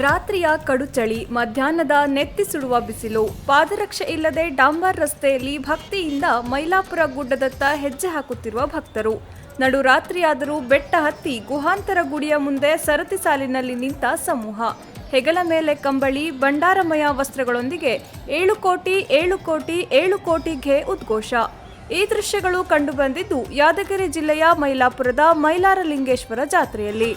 ರಾತ್ರಿಯ ಕಡುಚಳಿ, ಮಧ್ಯಾಹ್ನದ ನೆತ್ತಿ ಸುಡುವ ಬಿಸಿಲು, ಪಾದರಕ್ಷೆ ಇಲ್ಲದೆ ಡಾಂಬರ್ ರಸ್ತೆಯಲ್ಲಿ ಭಕ್ತಿಯಿಂದ ಮೈಲಾಪುರ ಗುಡ್ಡದತ್ತ ಹೆಜ್ಜೆ ಹಾಕುತ್ತಿರುವ ಭಕ್ತರು. ನಡುರಾತ್ರಿಯಾದರೂ ಬೆಟ್ಟ ಹತ್ತಿ ಗುಹಾಂತರ ಗುಡಿಯ ಮುಂದೆ ಸರತಿ ಸಾಲಿನಲ್ಲಿ ನಿಂತ ಸಮೂಹ. ಹೆಗಲ ಮೇಲೆ ಕಂಬಳಿ, ಭಂಡಾರಮಯ ವಸ್ತ್ರಗಳೊಂದಿಗೆ 7 ಕೋಟಿ 7 ಕೋಟಿ 7 ಕೋಟಿಗೆ ಉದ್ಘೋಷ. ಈ ದೃಶ್ಯಗಳು ಕಂಡುಬಂದಿದ್ದು ಯಾದಗಿರಿ ಜಿಲ್ಲೆಯ ಮೈಲಾಪುರದ ಮೈಲಾರಲಿಂಗೇಶ್ವರ ಜಾತ್ರೆಯಲ್ಲಿ.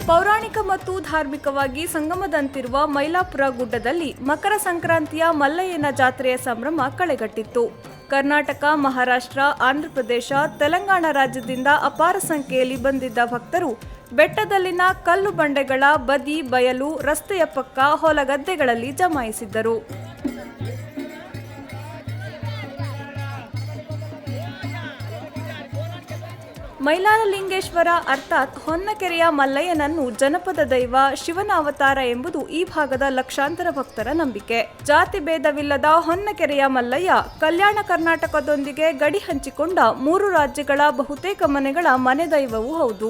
ಪೌರಾಣಿಕ ಮತ್ತು ಧಾರ್ಮಿಕವಾಗಿ ಸಂಗಮದಂತಿರುವ ಮೈಲಾಪುರ ಗುಡ್ಡದಲ್ಲಿ ಮಕರ ಸಂಕ್ರಾಂತಿಯ ಮಲ್ಲಯ್ಯನ ಜಾತ್ರೆಯ ಸಂಭ್ರಮ ಕಳೆಗಟ್ಟಿತ್ತು. ಕರ್ನಾಟಕ, ಮಹಾರಾಷ್ಟ್ರ, ಆಂಧ್ರಪ್ರದೇಶ, ತೆಲಂಗಾಣ ರಾಜ್ಯದಿಂದ ಅಪಾರ ಸಂಖ್ಯೆಯಲ್ಲಿ ಬಂದಿದ್ದ ಭಕ್ತರು ಬೆಟ್ಟದಲ್ಲಿನ ಕಲ್ಲು ಬಂಡೆಗಳ ಬದಿ, ಬಯಲು, ರಸ್ತೆಯ ಪಕ್ಕ, ಹೊಲಗದ್ದೆಗಳಲ್ಲಿ ಜಮಾಯಿಸಿದ್ದರು. ಮೈಲಾರಲಿಂಗೇಶ್ವರ ಅರ್ಥಾತ್ ಹೊನ್ನಕೆರೆಯ ಮಲ್ಲಯ್ಯನನ್ನು ಜನಪದ ದೈವ, ಶಿವನ ಅವತಾರ ಎಂಬುದು ಈ ಭಾಗದ ಲಕ್ಷಾಂತರ ಭಕ್ತರ ನಂಬಿಕೆ. ಜಾತಿ ಭೇದವಿಲ್ಲದ ಹೊನ್ನಕೆರೆಯ ಮಲ್ಲಯ್ಯ ಕಲ್ಯಾಣ ಕರ್ನಾಟಕದೊಂದಿಗೆ ಗಡಿ ಹಂಚಿಕೊಂಡ 3 ರಾಜ್ಯಗಳ ಬಹುತೇಕ ಮನೆಗಳ ಮನೆ ದೈವವೂ ಹೌದು.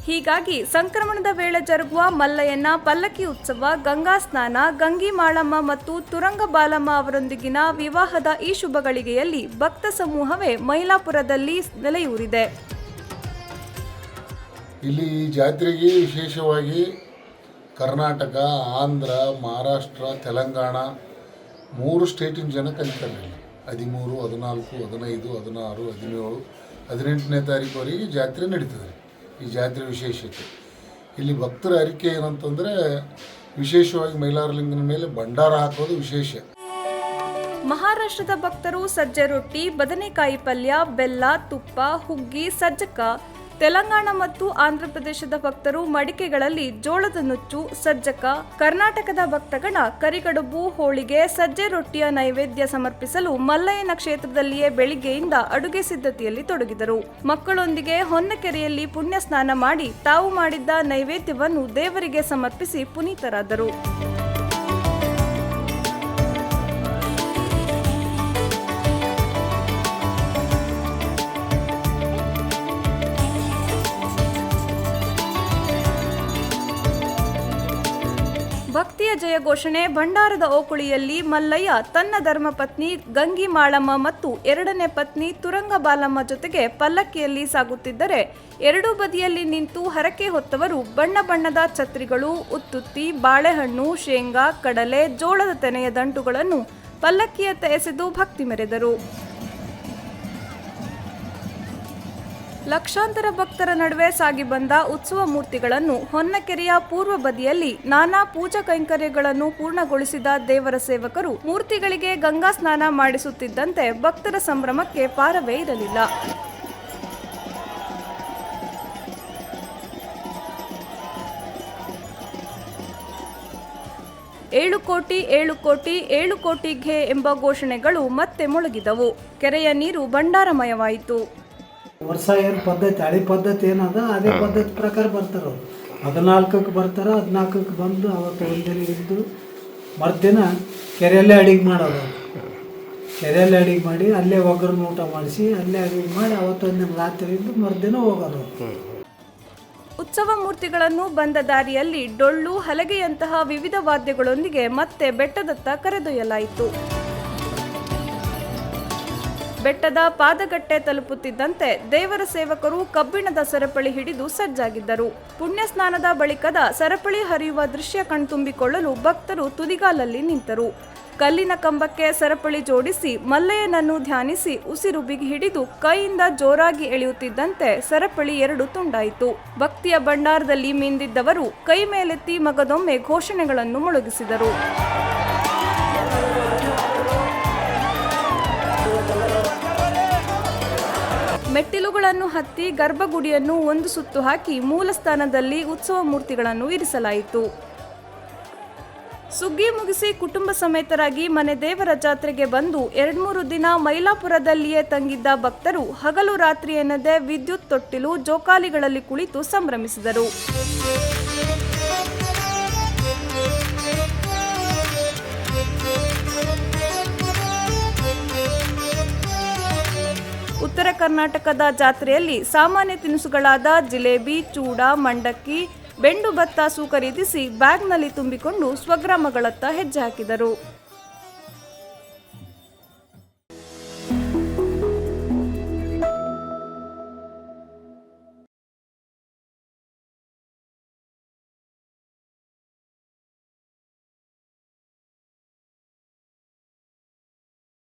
ಹೀಗಾಗಿ ಸಂಕ್ರಮಣದ ವೇಳೆ ಜರುಗುವ ಮಲ್ಲಯ್ಯನ ಪಲ್ಲಕ್ಕಿ ಉತ್ಸವ, ಗಂಗಾ ಸ್ನಾನ, ಗಂಗಿ ಮಾಳಮ್ಮ ಮತ್ತು ತುರಂಗ ಬಾಲಮ್ಮ ಅವರೊಂದಿಗಿನ ವಿವಾಹದ ಈ ಶುಭ ಗಳಿಗೆಯಲ್ಲಿ ಭಕ್ತ ಸಮೂಹವೇ ಮೈಲಾಪುರದಲ್ಲಿ ನೆಲೆಯೂರಿದೆ. ಇಲ್ಲಿ ಜಾತ್ರೆಗೆ ವಿಶೇಷವಾಗಿ ಕರ್ನಾಟಕ, ಆಂಧ್ರ, ಮಹಾರಾಷ್ಟ್ರ, ತೆಲಂಗಾಣ 3 ಸ್ಟೇಟಿನ ಜನ ಕಲಿತಾರೆ. 13, 14, 15, 16, 17, 18ನೇ ತಾರೀಕುವರೆಗೆ ಜಾತ್ರೆ ನಡೀತದೆ. ಈ ಜಾತ್ರೆ ವಿಶೇಷತೆ ಇಲ್ಲಿ ಭಕ್ತರ ಅರಿಕೆ ಏನಂತಂದರೆ ವಿಶೇಷವಾಗಿ ಮೈಲಾರಲಿಂಗನ ಮೇಲೆ ಭಂಡಾರ ಹಾಕೋದು ವಿಶೇಷ. ಮಹಾರಾಷ್ಟ್ರದ ಭಕ್ತರು ಸಜ್ಜೆ ರೊಟ್ಟಿ, ಬದನೆಕಾಯಿ ಪಲ್ಯ, ಬೆಲ್ಲ, ತುಪ್ಪ, ಹುಗ್ಗಿ, ಸಜ್ಜಕ. ತೆಲಂಗಾಣ ಮತ್ತು ಆಂಧ್ರಪ್ರದೇಶದ ಭಕ್ತರು ಮಡಿಕೆಗಳಲ್ಲಿ ಜೋಳದ ನುಚ್ಚು, ಸಜ್ಜಕ. ಕರ್ನಾಟಕದ ಭಕ್ತಗಣ ಕರಿಗಡುಬು, ಹೋಳಿಗೆ, ಸಜ್ಜೆ ರೊಟ್ಟಿಯ ನೈವೇದ್ಯ ಸಮರ್ಪಿಸಲು ಮಲ್ಲಯ್ಯನ ಕ್ಷೇತ್ರದಲ್ಲಿಯೇ ಬೆಳಿಗ್ಗೆಯಿಂದ ಅಡುಗೆ ಸಿದ್ಧತೆಯಲ್ಲಿ ತೊಡಗಿದರು. ಮಕ್ಕಳೊಂದಿಗೆ ಹೊನ್ನಕೆರೆಯಲ್ಲಿ ಪುಣ್ಯ ಸ್ನಾನ ಮಾಡಿ ತಾವು ಮಾಡಿದ್ದ ನೈವೇದ್ಯವನ್ನು ದೇವರಿಗೆ ಸಮರ್ಪಿಸಿ ಪುನೀತರಾದರು. ಭಕ್ತಿಯ ಜಯ ಘೋಷಣೆ, ಭಂಡಾರದ ಓಕುಳಿಯಲ್ಲಿ ಮಲ್ಲಯ್ಯ ತನ್ನ ಧರ್ಮಪತ್ನಿ ಗಂಗಿ ಮಾಳಮ್ಮ ಮತ್ತು 2ನೇ ಪತ್ನಿ ತುರಂಗ ಬಾಲಮ್ಮ ಜೊತೆಗೆ ಪಲ್ಲಕ್ಕಿಯಲ್ಲಿ ಸಾಗುತ್ತಿದ್ದರೆ, 2 ಬದಿಯಲ್ಲಿ ನಿಂತು ಹರಕೆ ಹೊತ್ತವರು ಬಣ್ಣ ಬಣ್ಣದ ಛತ್ರಿಗಳು, ಉತ್ತುತ್ತಿ, ಬಾಳೆಹಣ್ಣು, ಶೇಂಗಾ, ಕಡಲೆ, ಜೋಳದ ತೆನೆಯ ದಂಟುಗಳನ್ನು ಪಲ್ಲಕ್ಕಿಯತ್ತ ಎಸೆದು ಭಕ್ತಿ ಮೆರೆದರು. ಲಕ್ಷಾಂತರ ಭಕ್ತರ ನಡುವೆ ಸಾಗಿ ಬಂದ ಉತ್ಸವ ಮೂರ್ತಿಗಳನ್ನು ಹೊನ್ನಕೆರೆಯ ಪೂರ್ವ ಬದಿಯಲ್ಲಿ ನಾನಾ ಪೂಜಾ ಕೈಂಕರ್ಯಗಳನ್ನು ಪೂರ್ಣಗೊಳಿಸಿದ ದೇವರ ಸೇವಕರು ಮೂರ್ತಿಗಳಿಗೆ ಗಂಗಾ ಸ್ನಾನ ಮಾಡಿಸುತ್ತಿದ್ದಂತೆ ಭಕ್ತರ ಸಂಭ್ರಮಕ್ಕೆ ಪಾರವೇ ಇರಲಿಲ್ಲ. ಏಳು ಕೋಟಿ 7 ಕೋಟಿ 7 ಕೋಟಿಗೆ ಎಂಬ ಘೋಷಣೆಗಳು ಮತ್ತೆ ಮೊಳಗಿದವು. ಕೆರೆಯ ನೀರು ಭಂಡಾರಮಯವಾಯಿತು. ವರ್ಷ ಏನು ಪದ್ಧತಿ, ಹಳೆ ಪದ್ಧತಿ ಏನದ ಅದೇ ಪದ್ಧತಿ ಪ್ರಕಾರ ಬರ್ತಾರೆ. 14ಕ್ಕೆ ಬರ್ತಾರೆ, 14ಕ್ಕೆ ಬಂದು ಅವತ್ತು ಒಂದಿನ ಇದ್ದು ಮರುದಿನ ಕೆರೆಯಲ್ಲೇ ಅಡಿಗೆ ಮಾಡೋದು. ಕೆರೆಯಲ್ಲೇ ಅಡಿಗೆ ಮಾಡಿ ಅಲ್ಲೇ ಒಗ್ಗರಣೆ ಊಟ ಮಾಡಿಸಿ ಅಲ್ಲೇ ಅಡಿಗೆ ಮಾಡಿ ಅವತ್ತೊಂದಿನ ರಾತ್ರಿ ಇದ್ದು ಮರುದಿನ ಹೋಗೋದು. ಉತ್ಸವ ಮೂರ್ತಿಗಳನ್ನು ಬಂದ ದಾರಿಯಲ್ಲಿ ಡೊಳ್ಳು, ಹಲಗೆಯಂತಹ ವಿವಿಧ ವಾದ್ಯಗಳೊಂದಿಗೆ ಮತ್ತೆ ಬೆಟ್ಟದತ್ತ ಕರೆದೊಯ್ಯಲಾಯಿತು. ಬೆಟ್ಟದ ಪಾದಗಟ್ಟೆ ತಲುಪುತ್ತಿದ್ದಂತೆ ದೇವರ ಸೇವಕರು ಕಬ್ಬಿಣದ ಸರಪಳಿ ಹಿಡಿದು ಸಜ್ಜಾಗಿದ್ದರು. ಪುಣ್ಯ ಸ್ನಾನದ ಬಳಿಕದ ಸರಪಳಿ ಹರಿಯುವ ದೃಶ್ಯ ಕಣ್ತುಂಬಿಕೊಳ್ಳಲು ಭಕ್ತರು ತುದಿಗಾಲಲ್ಲಿ ನಿಂತರು. ಕಲ್ಲಿನ ಕಂಬಕ್ಕೆ ಸರಪಳಿ ಜೋಡಿಸಿ ಮಲ್ಲಯ್ಯನನ್ನು ಧ್ಯಾನಿಸಿ ಉಸಿರು ಬಿಗಿ ಹಿಡಿದು ಕೈಯಿಂದ ಜೋರಾಗಿ ಎಳೆಯುತ್ತಿದ್ದಂತೆ ಸರಪಳಿ 2 ತುಂಡಾಯಿತು. ಭಕ್ತಿಯ ಭಂಡಾರದಲ್ಲಿ ಮಿಂದಿದ್ದವರು ಕೈ ಮೇಲೆತ್ತಿ ಮಗದೊಮ್ಮೆ ಘೋಷಣೆಗಳನ್ನು ಮೊಳಗಿಸಿದರು. ಮೆಟ್ಟಿಲುಗಳನ್ನು ಹತ್ತಿ ಗರ್ಭಗುಡಿಯನ್ನು 1 ಸುತ್ತು ಹಾಕಿ ಮೂಲ ಸ್ಥಾನದಲ್ಲಿ ಉತ್ಸವ ಮೂರ್ತಿಗಳನ್ನು ಇರಿಸಲಾಯಿತು. ಸುಗ್ಗಿ ಮುಗಿಸಿ ಕುಟುಂಬ ಸಮೇತರಾಗಿ ಮನೆ ದೇವರ ಜಾತ್ರೆಗೆ ಬಂದು 2-3 ದಿನ ಮೈಲಾಪುರದಲ್ಲಿಯೇ ತಂಗಿದ್ದ ಭಕ್ತರು ಹಗಲು ರಾತ್ರಿ ಎನ್ನದೆ ವಿದ್ಯುತ್ ತೊಟ್ಟಿಲು, ಜೋಕಾಲಿಗಳಲ್ಲಿ ಕುಳಿತು ಸಂಭ್ರಮಿಸಿದರು. ಉತ್ತರ ಕರ್ನಾಟಕದ ಜಾತ್ರೆಯಲ್ಲಿ ಸಾಮಾನ್ಯ ತಿನಿಸುಗಳಾದ ಜಿಲೇಬಿ, ಚೂಡ, ಮಂಡಕ್ಕಿ, ಬೆಂಡು ಬತ್ತಾಸು ಖರೀದಿಸಿ ಬ್ಯಾಗ್ನಲ್ಲಿ ತುಂಬಿಕೊಂಡು ಸ್ವಗ್ರಾಮಗಳತ್ತ ಹೆಜ್ಜೆ ಹಾಕಿದರು.